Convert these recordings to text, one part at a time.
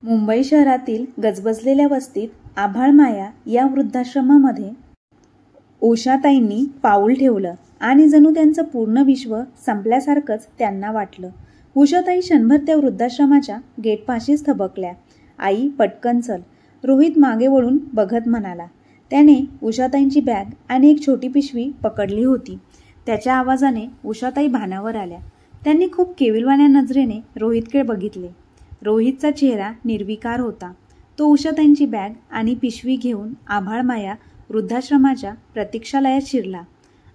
मुंबई शहरातील गजबजलेल्या वस्तीत आभाळमाया या वृद्धाश्रमामध्ये उषाताईंनी पाऊल ठेवलं आणि जणू त्यांचं पूर्ण विश्व संपल्यासारखंच त्यांना वाटलं. उषाताई क्षणभर त्या वृद्धाश्रमाच्या गेटपाशीच थबकल्या. आई, पटकन चल, रोहित मागे वळून बघत म्हणाला. त्याने उषाताईंची बॅग आणि एक छोटी पिशवी पकडली होती. त्याच्या आवाजाने उषाताई भानावर आल्या. त्यांनी खूप केविलवाण्या नजरेने रोहितकडे बघितले. रोहितचा चेहरा निर्विकार होता. तो उषाताईंची बॅग आणि पिशवी घेऊन आभाळमाया वृद्धाश्रमाच्या प्रतीक्षालयात शिरला.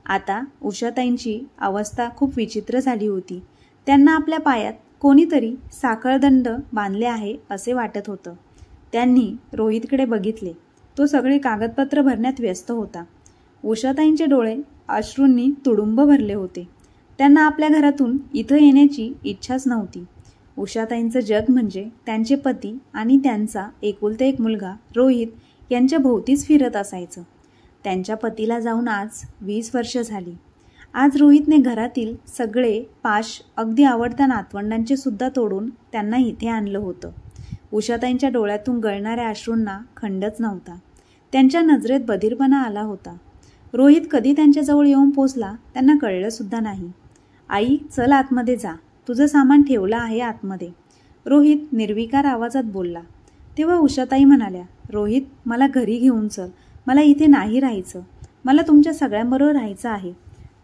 आता उषाताईंची अवस्था खूप विचित्र झाली होती. त्यांना आपल्या पायात कोणीतरी साखळदंड बांधले आहे असे वाटत होतं. त्यांनी रोहितकडे बघितले. तो सगळे कागदपत्र भरण्यात व्यस्त होता. उषाताईंचे डोळे अश्रूंनी तुडुंब भरले होते. त्यांना आपल्या घरातून इथं येण्याची इच्छाच नव्हती. उषाताईंचं जग म्हणजे त्यांचे पती आणि त्यांचा एकुलता एक मुलगा रोहित यांच्या भोवतीच फिरत असायचं. त्यांच्या पतीला जाऊन आज 20 वर्ष झाली. आज रोहितने घरातील सगळे पाश, अगदी आवडत्या नातवंडांचे सुद्धा तोडून त्यांना इथे आणलं होतं. उषाताईंच्या डोळ्यातून गळणाऱ्या अश्रूंना खंडच नव्हता. त्यांच्या नजरेत बधीरपणा आला होता. रोहित कधी त्यांच्याजवळ येऊन पोचला त्यांना कळलं सुद्धा नाही. आई, चल आतमध्ये जा, तुझं सामान ठेवलं आहे आतमध्ये, रोहित निर्विकार आवाजात बोलला. तेव्हा उषाताई म्हणाल्या, रोहित, मला घरी घेऊन चल, मला इथे नाही राहायचं, मला तुमच्या सगळ्यांबरोबर राहायचं आहे.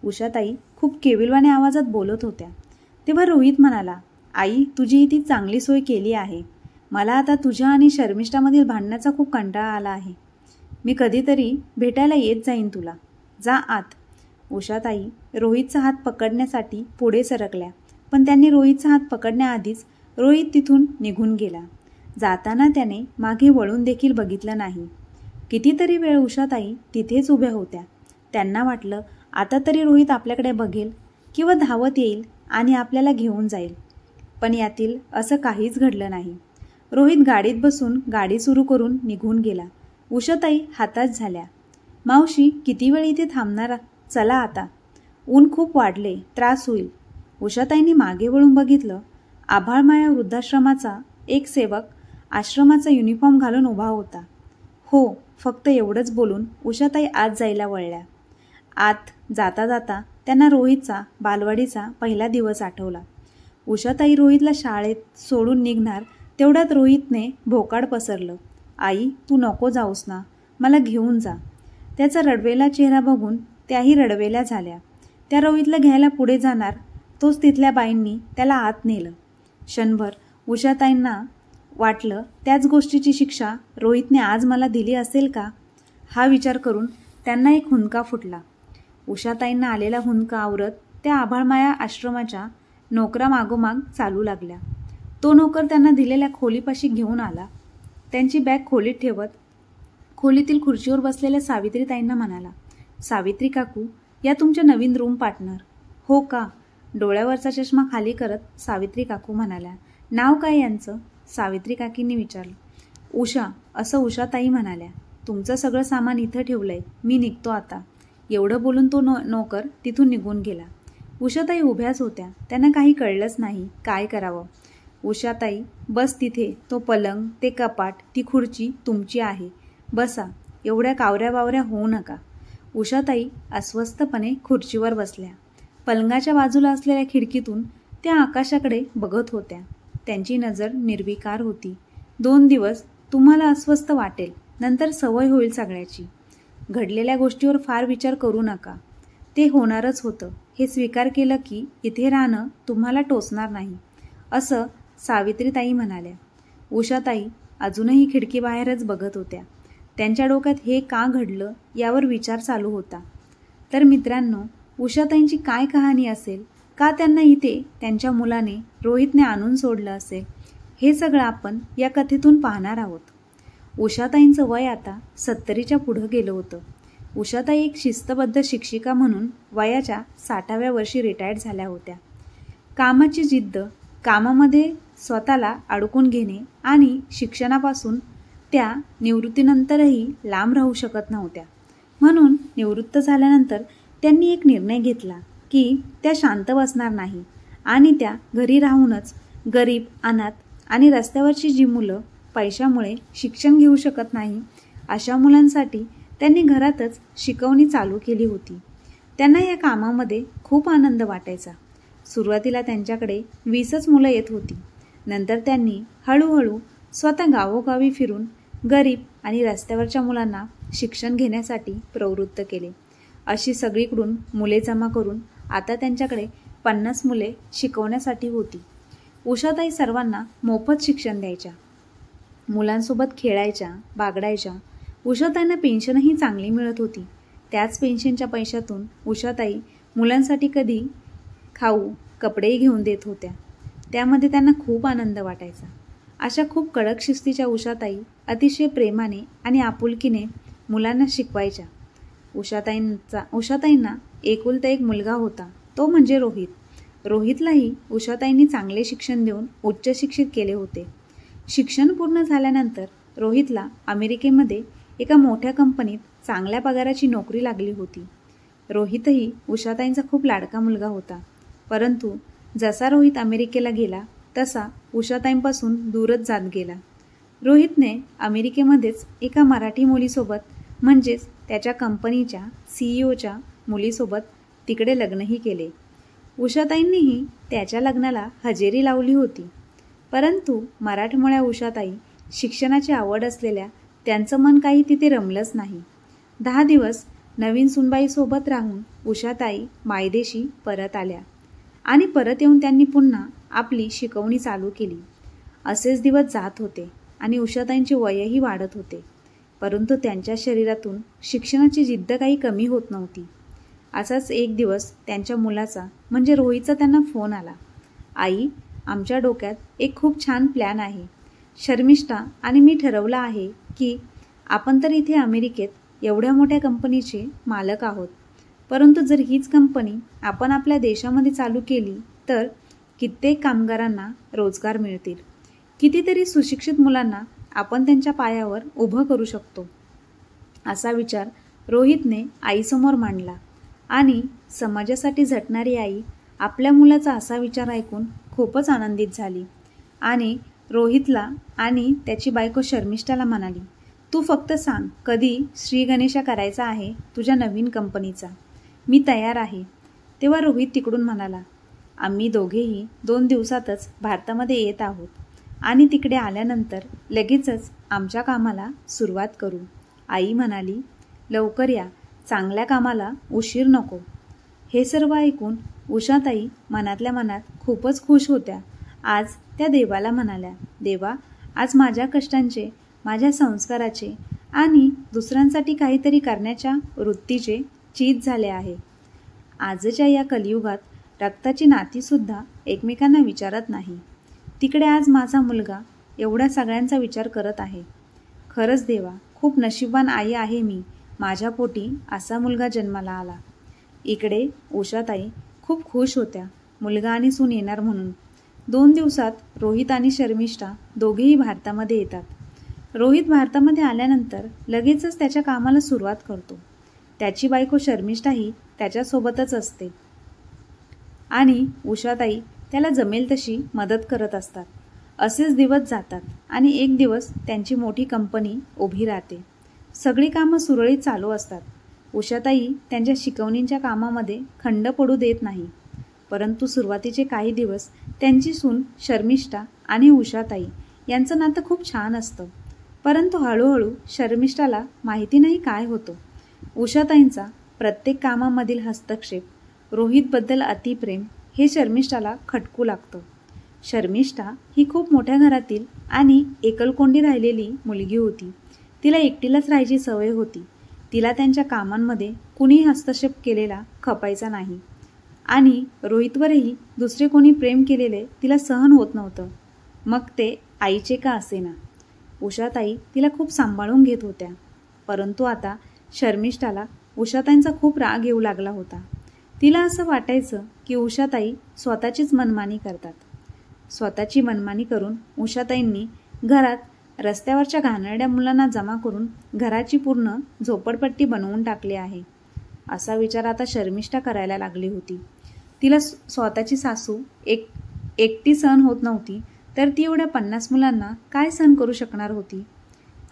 उषाताई खूप केविलवाण्या आवाजात बोलत होत्या. तेव्हा रोहित म्हणाला, आई, तुझी इथे चांगली सोय केली आहे. मला आता तुझ्या आणि शर्मिष्ठामधील भांडण्याचा खूप कंटाळा आला आहे. मी कधीतरी भेटायला येत जाईन तुला, जा आत. उषाताई रोहितचा हात पकडण्यासाठी पुढे सरकल्या, पण त्यांनी रोहितचा हात पकडण्याआधीच रोहित तिथून निघून गेला. जाताना त्याने मागे वळून देखील बघितलं नाही. कितीतरी वेळ उषाताई तिथेच उभ्या होत्या. त्यांना वाटलं आता तरी रोहित आपल्याकडे बघेल किंवा धावत येईल आणि आपल्याला घेऊन जाईल. पण यातील असं काहीच घडलं नाही. रोहित गाडीत बसून गाडी सुरू करून निघून गेला. उषाताई हाताच झाल्या. मावशी, किती वेळ इथे थांबणार? चला आता, ऊन खूप वाढले, त्रास होईल. उषाताईंनी मागे वळून बघितलं. आभाळमाया वृद्धाश्रमाचा एक सेवक आश्रमाचा युनिफॉर्म घालून उभा होता. हो, फक्त एवढंच बोलून उषाताई आत जायला वळल्या. आत जाता जाता त्यांना रोहितचा बालवाडीचा पहिला दिवस आठवला. उषाताई रोहितला शाळेत सोडून निघणार तेवढ्यात रोहितने भोकाड पसरलं. आई, तू नको जाऊस ना, मला घेऊन जा. त्याचा रडवेला चेहरा बघून त्याही रडवेल्या झाल्या. त्या रोहितला घ्यायला पुढे जाणार तोच तिथल्या बाईंनी त्याला आत नेलं. क्षणभर उषाताईंना वाटलं त्याच गोष्टीची शिक्षा रोहितने आज मला दिली असेल का, हा विचार करून त्यांना एक हुंदका फुटला. उषाताईंना आलेला हुंदका आवरत त्या आभाळमाया आश्रमाच्या नोकरामागोमाग चालू लागल्या. तो नोकर त्यांना दिलेल्या खोलीपाशी घेऊन आला. त्यांची बॅग खोलीत ठेवत खोलीतील खुर्चीवर बसलेल्या सावित्रीताईंना म्हणाला, सावित्री काकू, या तुमच्या नवीन रूम पार्टनर. हो का? डोळ्यावरचा चष्मा खाली करत सावित्री काकू म्हणाल्या. नाव काय यांचं? सावित्री काकींनी विचारलं. उषा, असं उषाताई म्हणाल्या. तुमचं सगळं सामान इथं ठेवलंय, मी निघतो आता. एवढं बोलून तो नोकर तिथून निघून गेला. उषाताई उभ्याच होत्या. त्यांना काही कळलंच नाही काय करावं. उषाताई, बस तिथे, तो पलंग, ते कपाट, ती खुर्ची तुमची आहे, बसा, एवढ्या कावऱ्या बावऱ्या होऊ नका. उषाताई अस्वस्थपणे खुर्चीवर बसल्या. पलंगाच्या बाजूला असलेल्या खिडकीतून त्या आकाशाकडे बघत होत्या. त्यांची नजर निर्विकार होती. 2 दिवस तुम्हाला अस्वस्थ वाटेल, नंतर सवय होईल सगळ्याची. घडलेल्या गोष्टीवर फार विचार करू नका. ते होणारच होतं हे स्वीकार केलं की इथे राहणं तुम्हाला टोचणार नाही, असं सावित्रीताई म्हणाल्या. उषाताई अजूनही खिडकीबाहेरच बघत होत्या. त्यांच्या डोक्यात हे का घडलं यावर विचार चालू होता. तर मित्रांनो, उषाताईंची काय कहाणी असेल, का त्यांना इथे त्यांच्या मुलाने रोहितने आणून सोडलं असेल, हे सगळं आपण या कथेतून पाहणार आहोत. उषाताईंचं वय आता 70च्या पुढं गेलं होतं. उषाताई एक शिस्तबद्ध शिक्षिका म्हणून वयाच्या 60व्या वर्षी रिटायर्ड झाल्या होत्या. कामाची जिद्द, कामामध्ये स्वतःला अडकून घेणे आणि शिक्षणापासून त्या निवृत्तीनंतरही लांब राहू शकत नव्हत्या. म्हणून निवृत्त झाल्यानंतर त्यांनी एक निर्णय घेतला की त्या शांत बसणार नाही आणि त्या घरी राहूनच गरीब, अनाथ आणि रस्त्यावरची जी मुलं पैशामुळे शिक्षण घेऊ शकत नाही अशा मुलांसाठी त्यांनी घरातच शिकवणी चालू केली होती. त्यांना या कामामध्ये खूप आनंद वाटायचा. सुरुवातीला त्यांच्याकडे 20च मुलं येत होती. नंतर त्यांनी हळूहळू स्वतः गावोगावी फिरून गरीब आणि रस्त्यावरच्या मुलांना शिक्षण घेण्यासाठी प्रवृत्त केले. अशी सगळीकडून मुले जमा करून आता त्यांच्याकडे 50 मुले शिकवण्यासाठी होती. उषाताई सर्वांना मोफत शिक्षण द्यायच्या. मुलांसोबत खेळायच्या, बागडायच्या. उषाताईंना पेन्शनही चांगली मिळत होती. त्याच पेन्शनच्या पैशातून उषाताई मुलांसाठी कधी खाऊ, कपडेही घेऊन देत होत्या. त्यामध्ये त्यांना खूप आनंद वाटायचा. अशा खूप कडक शिस्तीच्या उषाताई अतिशय प्रेमाने आणि आपुलकीने मुलांना शिकवायच्या. उषाताईंना एकुलता एक मुलगा होता, तो म्हणजे रोहित. रोहितलाही उषाताईंनी चांगले शिक्षण देऊन उच्च शिक्षित केले होते. शिक्षण पूर्ण झाल्यानंतर रोहितला अमेरिकेमध्ये एका मोठ्या कंपनीत चांगल्या पगाराची नोकरी लागली होती. रोहितही उषाताईंचा खूप लाडका मुलगा होता. परंतु जसा रोहित अमेरिकेला गेला तसा उषाताईंपासून दूरच जात गेला. रोहितने अमेरिकेमध्येच एका मराठी मुलीसोबत म्हणजेच त्याच्या कंपनीच्या CEOच्या मुलीसोबत तिकडे लग्नही केले. उषाताईंनीही त्याच्या लग्नाला हजेरी लावली होती. परंतु मराठमोळ्या उषाताई शिक्षणाची आवड असलेल्या त्यांचं मन काही तिथे रमलंच नाही. 10 दिवस नवीन सुनबाईसोबत राहून उषाताई मायदेशी परत आल्या आणि परत येऊन त्यांनी पुन्हा आपली शिकवणी चालू केली. असेच दिवस जात होते आणि उषाताईंचे वयही वाढत होते. परंतु त्यांच्या शरीरातून शिक्षणाची जिद्द काही कमी होत नव्हती. असाच एक दिवस त्यांच्या मुलाचा म्हणजे रोहितचा त्यांना फोन आला. आई, आमच्या डोक्यात एक खूप छान प्लॅन आहे. शर्मिष्ठा आणि मी ठरवलं आहे की आपण तर इथे अमेरिकेत एवढ्या मोठ्या कंपनीचे मालक आहोत. परंतु जर हीच कंपनी आपण आपल्या देशामध्ये चालू केली तर कित्येक कामगारांना रोजगार मिळतील. कितीतरी सुशिक्षित मुलांना आपण त्यांच्या पायावर उभं करू शकतो. असा विचार रोहितने आईसमोर मांडला आणि समाजासाठी झटणारी आई आपल्या मुलाचा असा विचार ऐकून खूपच आनंदित झाली आणि रोहितला आणि त्याची बायको शर्मिष्ठाला म्हणाली, तू फक्त सांग कधी श्री गणेशा करायचा आहे तुझ्या नवीन कंपनीचा. मी तयार आहे. तेव्हा रोहित तिकडून म्हणाला, आम्ही दोघेही 2 दिवसातच भारतामध्ये येत आहोत आणि तिकडे आल्यानंतर लगेचच आमच्या कामाला सुरुवात करू. आई म्हणाली, लवकर या, चांगल्या कामाला उशीर नको. हे सर्व ऐकून उषाताई मनातल्या मनात खूपच खुश होत्या. आज त्या देवाला म्हणाल्या, देवा, आज माझ्या कष्टांचे, माझ्या संस्काराचे आणि दुसऱ्यांसाठी काहीतरी करण्याच्या वृत्तीचे चीज झाले आहे. आजच्या या कलियुगात रक्ताची नातीसुद्धा एकमेकांना विचारत नाही. तिकडे आज माझा मुलगा एवढ्या सगळ्यांचा विचार करत आहे. खरंच देवा, खूप नशीबवान आई आहे मी. माझ्या पोटी असा मुलगा जन्माला आला. इकडे उषाताई खूप खुश होत्या मुलगा आणि सून येणार म्हणून. 2 दिवसात रोहित आणि शर्मिष्ठा दोघेही भारतामध्ये येतात. रोहित भारतामध्ये आल्यानंतर लगेचच त्याच्या कामाला सुरुवात करतो. त्याची बायको शर्मिष्ठाही त्याच्यासोबतच असते आणि उषाताई त्याला जमेल तशी मदत करत असतात. असेच दिवस जातात आणि एक दिवस त्यांची मोठी कंपनी उभी राहते. सगळी कामं सुरळीत चालू असतात. उषाताई त्यांच्या शिकवणींच्या कामामध्ये खंड पडू देत नाही. परंतु सुरुवातीचे काही दिवस त्यांची सून शर्मिष्ठा आणि उषाताई यांचं नातं खूप छान असतं. परंतु हळूहळू शर्मिष्ठाला माहिती नाही काय होतं. उषाताईंचा प्रत्येक कामामधील हस्तक्षेप, रोहितबद्दल अतिप्रेम हे शर्मिष्ठाला खटकू लागतं. शर्मिष्ठा ही खूप मोठ्या घरातील आणि एकलकोंडी राहिलेली मुलगी होती. तिला एकटीलाच राहायची सवय होती. तिला त्यांच्या कामांमध्ये कुणी हस्तक्षेप केलेला खपायचा नाही आणि रोहितवरही दुसरे कोणी प्रेम केलेले तिला सहन होत नव्हतं, मग ते आईचे का असेना. उषाताई तिला खूप सांभाळून घेत होत्या. परंतु आता शर्मिष्ठाला उषाताईंचा खूप राग येऊ लागला होता. तिला असं वाटायचं की उषाताई स्वतःचीच मनमानी करतात. स्वतःची मनमानी करून उषाताईंनी घरात रस्त्यावरच्या घाणेरड्या मुलांना जमा करून घराची पूर्ण झोपडपट्टी बनवून टाकली आहे. असा विचार आता शर्मिष्ठा करायला लागली होती. तिला स्वतःची सासू एकटी सहन होत नव्हती, तर ती एवढ्या 50 मुलांना काय सहन करू शकणार होती?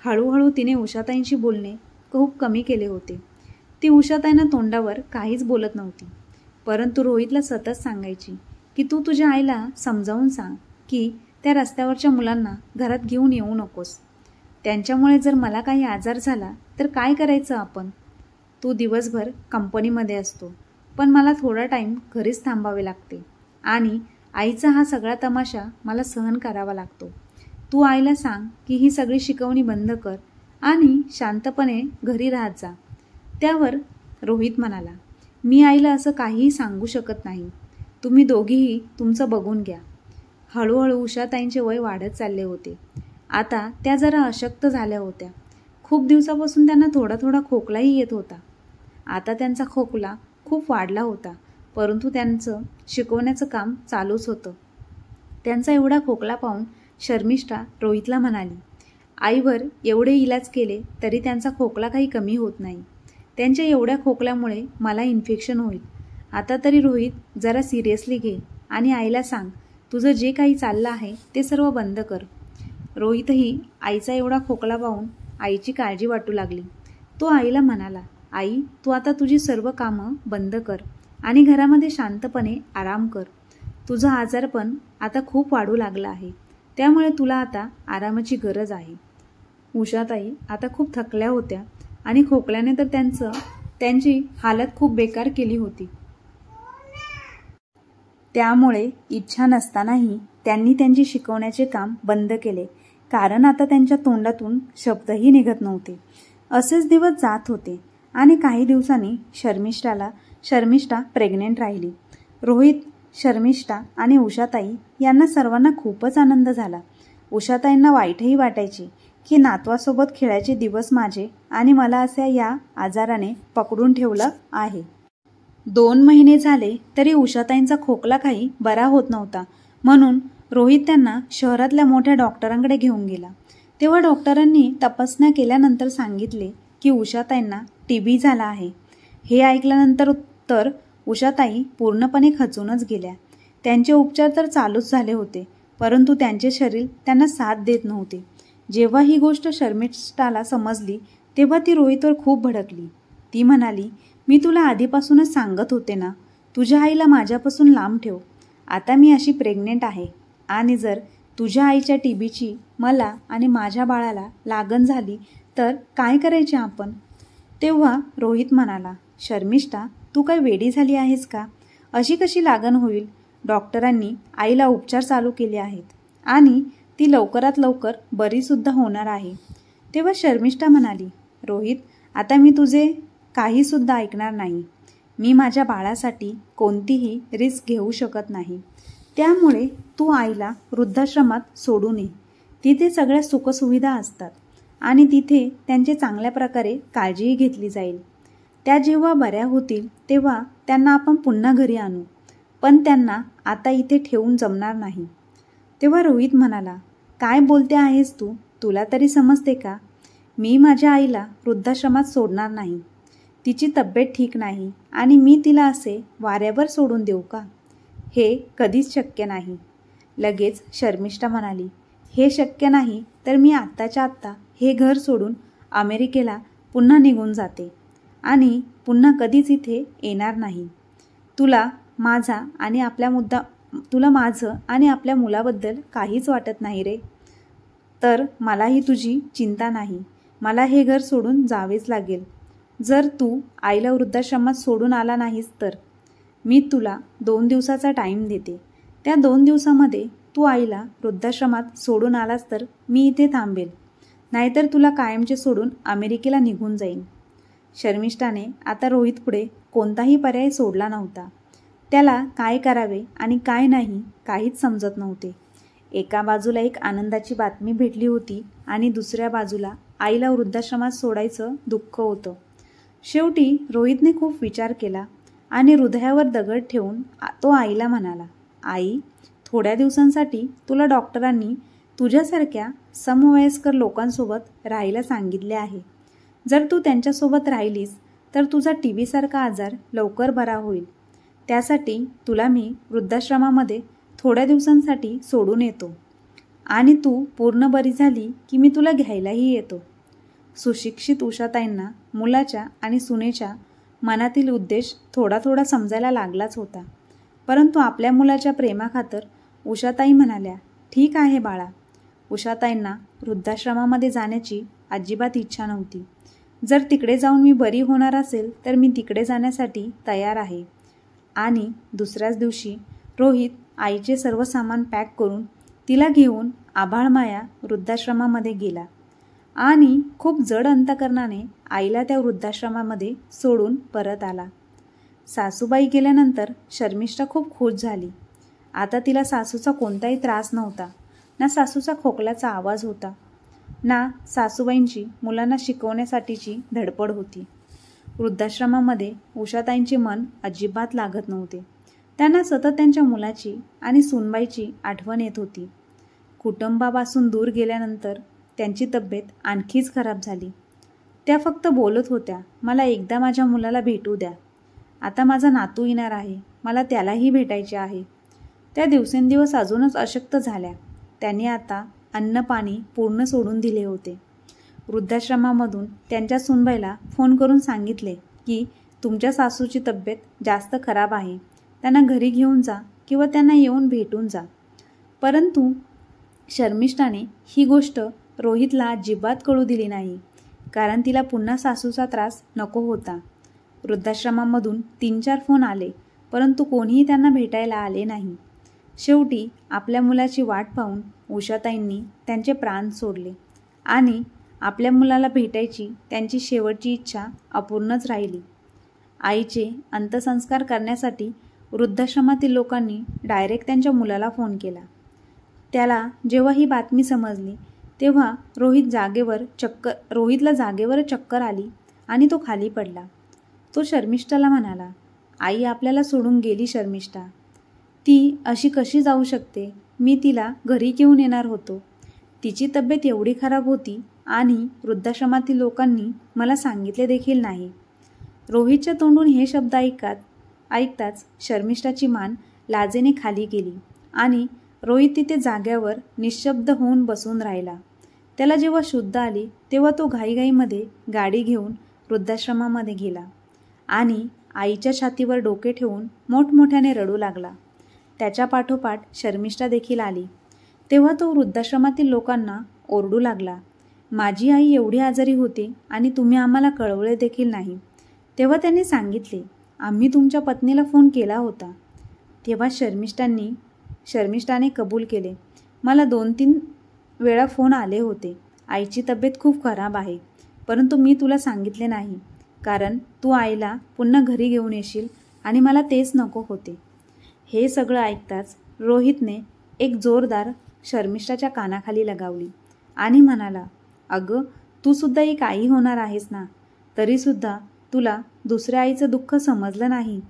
हळूहळू तिने उषाताईंशी बोलणे खूप कमी केले होते. ती उषाताईंना तोंडावर काहीच बोलत नव्हती, परंतु रोहितला सतत सांगायची की तू तुझ्या आईला समजावून सांग की त्या रस्त्यावरच्या मुलांना घरात घेऊन येऊ नकोस. त्यांच्यामुळे जर मला काही आजार झाला तर काय करायचं आपण? तू दिवसभर कंपनीमध्ये असतो, पण मला थोडा टाईम घरीच थांबावे लागते आणि आईचा हा सगळा तमाशा मला सहन करावा लागतो. तू आईला सांग की ही सगळी शिकवणी बंद कर आणि शांतपणे घरी राहत जा. त्यावर रोहित म्हणाला, मी आईला असं काहीही सांगू शकत नाही. तुम्ही दोघीही तुमचं बघून घ्या. हळूहळू उषाताईंचे वय वाढत चालले होते. आता त्या जरा अशक्त झाल्या होत्या. खूप दिवसापासून त्यांना थोडा थोडा खोकलाही येत होता. आता त्यांचा खोकला खूप वाढला होता, परंतु त्यांचं शिकवण्याचं काम चालूच होतं. त्यांचा एवढा खोकला पाहून शर्मिष्ठा रोहितला म्हणाली, आईवर एवढे इलाज केले तरी त्यांचा खोकला काही कमी होत नाही. त्यांच्या एवढ्या खोकल्यामुळे मला इन्फेक्शन होईल. आता तरी रोहित जरा सिरियसली घे आणि आईला सांग तुझं जे काही चाललं आहे ते सर्व बंद कर. रोहितही आईचा एवढा खोकला पाहून आईची काळजी वाटू लागली. तो आईला म्हणाला, आई तू आता तुझी सर्व कामं बंद कर आणि घरामध्ये शांतपणे आराम कर. तुझं आजारपण आता खूप वाढू लागलं आहे, त्यामुळे तुला आता आरामाची गरज आहे. उषाताई आता खूप थकल्या होत्या आणि खोकल्याने तर त्यांची हालत खूप बेकार केली होती. त्यामुळे इच्छा नसतानाही त्यांनी त्यांची शिकवण्याचे काम बंद केले, कारण आता त्यांच्या तोंडातून शब्दही निघत नव्हते. असेच दिवस जात होते आणि काही दिवसांनी शर्मिष्ठा प्रेग्नेंट राहिली. रोहित, शर्मिष्ठा आणि उषाताई यांना सर्वांना खूपच आनंद झाला. उषाताईंना वाईटही वाटायचे की नातवासोबत खेळायचे दिवस माझे आणि मला असे या आजाराने पकडून ठेवलं आहे. 2 महिने झाले तरी उषाताईंचा खोकला काही बरा होत नव्हता, म्हणून रोहित त्यांना शहरातल्या मोठ्या डॉक्टरांकडे घेऊन गेला. तेव्हा डॉक्टरांनी तपासण्या केल्यानंतर सांगितले की उषाताईंना टीबी झाला आहे. हे ऐकल्यानंतर तर उषाताई पूर्णपणे खचूनच गेल्या. त्यांचे उपचार तर चालूच झाले होते, परंतु त्यांचे शरीर त्यांना साथ देत नव्हते. जेव्हा ही गोष्ट शर्मिष्ठाला समजली तेव्हा ती रोहितवर खूप भडकली. ती म्हणाली, मी तुला आधीपासूनच सांगत होते ना, तुझ्या आईला माझ्यापासून लांब ठेव. आता मी अशी प्रेग्नेंट आहे आणि जर तुझ्या आईच्या टीबीची मला आणि माझ्या बाळाला लागण झाली तर काय करायचे आपण? तेव्हा रोहित म्हणाला, शर्मिष्ठा तू काय वेडी झाली आहेस का? अशी कशी लागण होईल? डॉक्टरांनी आईला उपचार चालू केले आहेत आणि ती लवकरात लवकर बरीसुद्धा होणार आहे. तेव्हा शर्मिष्ठा म्हणाली, रोहित आता मी तुझे काहीसुद्धा ऐकणार नाही. मी माझ्या बाळासाठी कोणतीही रिस्क घेऊ शकत नाही. त्यामुळे तू आईला वृद्धाश्रमात सोडून ये. तिथे सगळ्या सुखसुविधा असतात आणि तिथे त्यांची चांगल्या प्रकारे काळजीही घेतली जाईल. त्या जेव्हा बऱ्या होतील तेव्हा त्यांना आपण पुन्हा घरी आणू, पण त्यांना आता इथे ठेवून जमणार नाही. तेव्हा रोहित म्हणाला, काय बोलते आहेस तू? तुला तरी समजते का? मी माझ्या आईला वृद्धाश्रमात सोडणार नाही. तिची तब्येत ठीक नाही आणि मी तिला असे वाऱ्यावर सोडून देऊ का? हे कधीच शक्य नाही. लगेच शर्मिष्ठा म्हणाली, हे शक्य नाही तर मी आत्ताच्या आत्ता हे घर सोडून अमेरिकेला पुन्हा निघून जाते आणि पुन्हा कधीच इथे येणार नाही. तुला माझं आणि आपल्या मुलाबद्दल काहीच वाटत नाही रे? तर मलाही तुझी चिंता नाही. मला हे घर सोडून जावेच लागेल. जर तू आईला वृद्धाश्रमात सोडून आला नाहीस तर मी तुला 2 दिवसाचा टाईम देते. त्या 2 दिवसामध्ये तू आईला वृद्धाश्रमात सोडून आलास तर मी इथे थांबेल, नाहीतर तुला कायमचे सोडून अमेरिकेला निघून जाईन. शर्मिष्ठाने आता रोहित पुढे कोणताही पर्याय सोडला नव्हता. त्याला काय करावे आणि काय नाही काहीच समजत नव्हते. एका बाजूला एक आनंदाची बातमी भेटली होती आणि दुसऱ्या बाजूला आईला वृद्धाश्रमात सोडायचं दुःख होतं. शेवटी रोहितने खूप विचार केला आणि हृदयावर दगड ठेवून तो आईला म्हणाला, आई थोड्या दिवसांसाठी तुला डॉक्टरांनी तुझ्यासारख्या समवयस्कर लोकांसोबत राहायला सांगितले आहे. जर तू त्यांच्यासोबत राहिलीस तर तुझा टीबी सारखा आजार लवकर बरा होईल. त्यासाठी तुला मी वृद्धाश्रमामध्ये थोड्या दिवसांसाठी सोडून येतो. आणि तू पूर्ण बरी झाली की मी तुला घ्यायलाही येतो. सुशिक्षित उषाताईंना मुलाच्या आणि सुनेच्या मनातील उद्देश थोडा थोडा समजायला लागलाच होता. परंतु आपल्या मुलाच्या प्रेमाखातर उषाताई म्हणाल्या, ठीक आहे बाळा. उषाताईंना वृद्धाश्रमामध्ये जाण्याची अजिबात इच्छा नव्हती. जर तिकडे जाऊन मी बरी होणार असेल तर मी तिकडे जाण्यासाठी तयार आहे. आणि दुसऱ्याच दिवशी रोहित आईचे सर्व सामान पॅक करून तिला घेऊन आभाळमाया वृद्धाश्रमामध्ये गेला आणि खूप जड अंतकरणाने आईला त्या वृद्धाश्रमामध्ये सोडून परत आला. सासूबाई गेल्यानंतर शर्मिष्ठा खूप खुश झाली. आता तिला सासूचा कोणताही त्रास नव्हता. ना सासूचा खोकल्याचा आवाज होता, ना सासूबाईंची मुलांना शिकवण्यासाठीची धडपड होती. वृद्धाश्रमामध्ये उषाताईंचे मन अजिबात लागत नव्हते. त्यांना सतत त्यांच्या मुलाची आणि सूनबाईची आठवण येत होती. कुटुंबापासून दूर गेल्यानंतर त्यांची तब्येत आणखीच खराब झाली. त्या फक्त बोलत होत्या, मला एकदा माझ्या मुलाला भेटू द्या. आता माझा नातू येणार आहे, मला त्यालाही भेटायचे आहे. त्या दिवसेंदिवस अजूनच अशक्त झाल्या. त्यांनी आता अन्न पाणी पूर्ण सोडून दिले होते. वृद्धाश्रमामधून त्यांच्या सूनबाईला फोन करून सांगितले की तुमच्या सासूची तब्येत जास्त खराब आहे, त्यांना घरी घेऊन जा किंवा त्यांना येऊन भेटून जा. परंतु शर्मिष्ठाने ही गोष्ट रोहितला अजिबात कळू दिली नाही, कारण तिला पुन्हा सासूचा त्रास नको होता. वृद्धाश्रमामधून 3-4 फोन आले, परंतु कोणीही त्यांना भेटायला आले नाही. शेवटी आपल्या मुलाची वाट पाहून उषाताईंनी त्यांचे प्राण सोडले आणि आपल्या मुलाला भेटायची त्यांची शेवटची इच्छा अपूर्णच राहिली. आईचे अंत्यसंस्कार करण्यासाठी वृद्धाश्रमातील लोकांनी डायरेक्ट त्यांच्या मुलाला फोन केला. त्याला जेव्हा ही बातमी समजली तेव्हा रोहितला जागेवर चक्कर आली आणि तो खाली पडला. तो शर्मिष्ठाला म्हणाला, आई आपल्याला सोडून गेली शर्मिष्ठा. ती अशी कशी जाऊ शकते? मी तिला घरी घेऊन येणार होतो. तिची तब्येत एवढी खराब होती आणि वृद्धाश्रमातील लोकांनी मला सांगितले देखील नाही. रोहितच्या तोंडून हे शब्द ऐकताच शर्मिष्ठाची मान लाजेने खाली गेली आणि रोहित तिथे जाग्यावर निशब्द होऊन बसून राहिला. त्याला जेव्हा शुद्ध आली तेव्हा तो घाईघाईमध्ये गाडी घेऊन वृद्धाश्रमामध्ये गेला आणि आईच्या छातीवर डोके ठेवून मोठमोठ्याने रडू लागला. त्याच्या पाठोपाठ शर्मिष्ठा देखील आली. तेव्हा तो वृद्धाश्रमातील लोकांना ओरडू लागला, माझी आई एवढी आजारी होती आणि तुम्ही आम्हाला कळवले देखील नाही. तेव्हा त्यांनी सांगितले, आम्ही तुमच्या पत्नीला फोन केला होता. तेव्हा शर्मिष्ठाने कबूल केले, मला 2-3 वेळा फोन आले होते. आईची तब्येत खूप खराब आहे, परंतु मी तुला सांगितले नाही, कारण तू आईला पुन्हा घरी घेऊन येशील आणि मला तेच नको होते. हे सगळं ऐकताच रोहितने एक जोरदार शर्मिष्ठाच्या कानाखाली लगावली आणि म्हणाला, अगं तू सुद्धा एक आई होणार आहेस ना, तरीसुद्धा तुला दुसऱ्या आईचं दुःख समजलं नाही.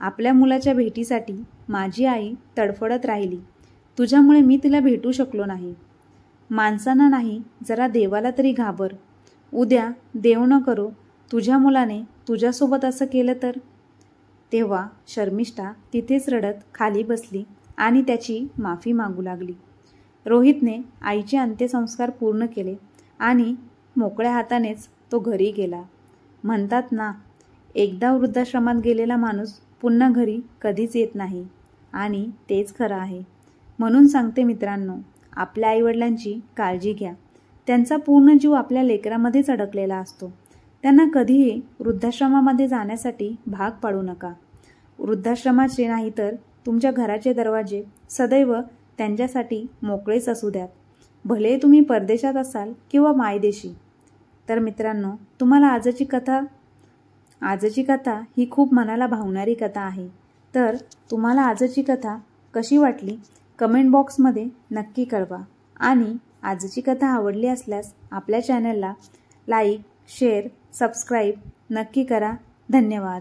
आपल्या मुलाच्या भेटीसाठी माझी आई तडफडत राहिली. तुझ्यामुळे मी तिला भेटू शकलो नाही. माणसांना नाही, जरा देवाला तरी घाबर. उद्या देव न करो तुझ्या मुलाने तुझ्यासोबत असं केलं तर. तेव्हा शर्मिष्ठा तिथेच रडत खाली बसली आणि त्याची माफी मागू लागली. रोहितने आईचे अंत्यसंस्कार पूर्ण केले आणि मोकळ्या हातानेच तो घरी गेला. म्हणतात ना, एकदा वृद्धाश्रमात गेलेला माणूस पुन्हा घरी कधीच येत नाही आणि तेच खरं आहे. म्हणून सांगते मित्रांनो, आपल्या आईवडिलांची काळजी घ्या. त्यांचा पूर्ण जीव आपल्या लेकरामध्येच अडकलेला असतो. त्यांना कधीही वृद्धाश्रमामध्ये जाण्यासाठी भाग पाडू नका. वृद्धाश्रमाचे नाही तर तुमच्या घराचे दरवाजे सदैव त्यांच्यासाठी मोकळेच असू द्यात, भले तुम्ही परदेशात असाल किंवा मायदेशी. तर मित्रांनो, तुम्हाला आजची कथा ही खूप मनाला भावणारी कथा आहे. तर तुम्हाला आजची कथा कशी वाटली कमेंट बॉक्समध्ये नक्की कळवा. आणि आजची कथा आवडली असल्यास आपल्या चॅनलला लाईक, शेअर, सबस्क्राईब नक्की करा. धन्यवाद.